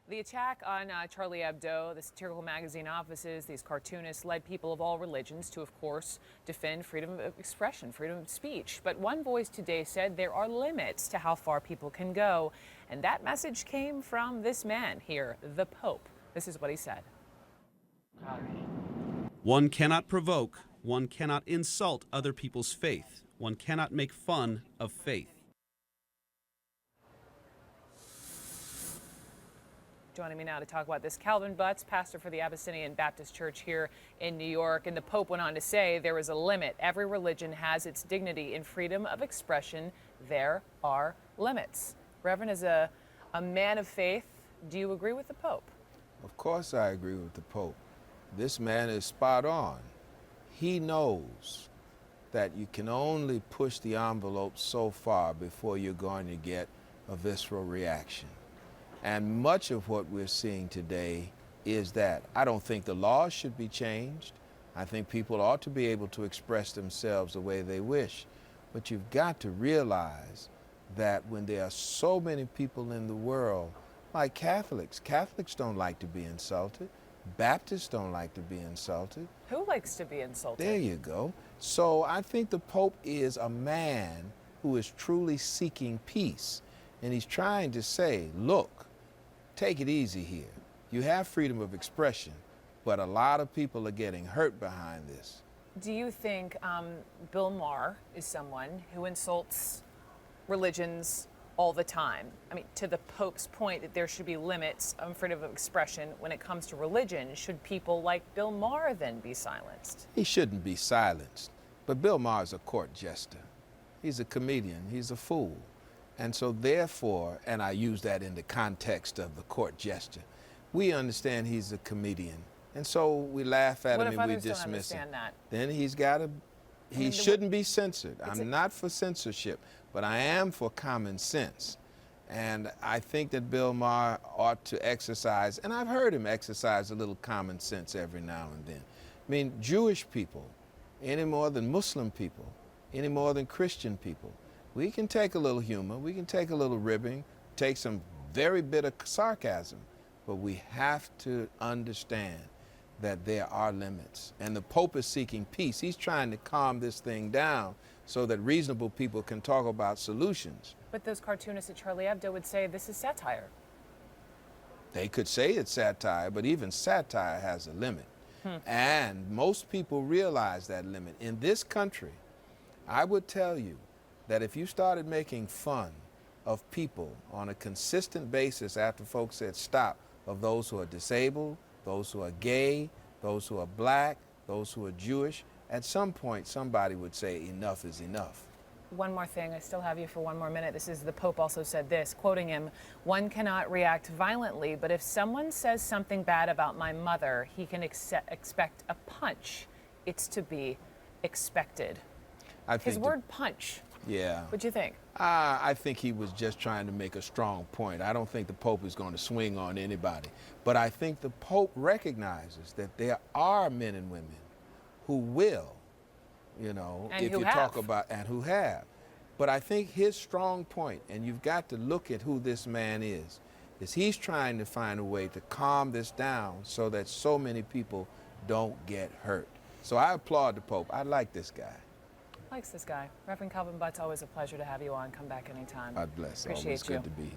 The attack on Charlie Hebdo, the satirical magazine offices, these cartoonists led people of all religions to, of course, defend freedom of expression, freedom of speech. But one voice today said there are limits to how far people can go. And that message came from this man here, the Pope. This is what he said. One cannot provoke, one cannot insult other people's faith, one cannot make fun of faith. Joining me now to talk about this, Calvin Butts, pastor for the Abyssinian Baptist Church here in New York. And the Pope went on to say there is a limit. Every religion has its dignity in freedom of expression. There are limits. Reverend, as a man of faith, do you agree with the Pope? Of course I agree with the Pope. This man is spot on. He knows that you can only push the envelope so far before you're going to get a visceral reaction. And much of what we're seeing today is that. I don't think the laws should be changed. I think people ought to be able to express themselves the way they wish. But you've got to realize that when there are so many people in the world, like Catholics don't like to be insulted. Baptists don't like to be insulted. Who likes to be insulted? There you go. So I think the Pope is a man who is truly seeking peace. And he's trying to say, look, take it easy here. You have freedom of expression, but a lot of people are getting hurt behind this. Do you think Bill Maher is someone who insults religions all the time? I mean, to the Pope's point that there should be limits on freedom of expression when it comes to religion, should people like Bill Maher then be silenced? He shouldn't be silenced, but Bill Maher is a court jester. He's a comedian, he's a fool. And so therefore, and I use that in the context of the court gesture, we understand he's a comedian. And so we laugh at him and we dismiss him. Then he's got to, he shouldn't be censored. I'm not for censorship, but I am for common sense. And I think that Bill Maher ought to exercise, and I've heard him exercise a little common sense every now and then. I mean, Jewish people, any more than Muslim people, any more than Christian people, we can take a little humor, we can take a little ribbing, take some very bitter sarcasm, but we have to understand that there are limits. And the Pope is seeking peace. He's trying to calm this thing down so that reasonable people can talk about solutions. But those cartoonists at Charlie Hebdo would say this is satire. They could say it's satire, but even satire has a limit. And most people realize that limit. In this country, I would tell you that if you started making fun of people on a consistent basis after folks said stop, of those who are disabled, those who are gay, those who are black, those who are Jewish, at some point somebody would say enough is enough. One more thing, I still have you for one more minute. This is the Pope also said this, quoting him, "One cannot react violently, but if someone says something bad about my mother, he can expect a punch. It's to be expected." His word punch. Yeah. What'd you think? I think he was just trying to make a strong point. I don't think the Pope is going to swing on anybody. But I think the Pope recognizes that there are men and women who will, you know, and if you talk about, and who have. But I think his strong point, and you've got to look at who this man is he's trying to find a way to calm this down so that so many people don't get hurt. So I applaud the Pope. I like this guy. Likes this guy. Reverend Calvin Butts, always a pleasure to have you on. Come back anytime. God bless. Appreciate Always you. good to be here.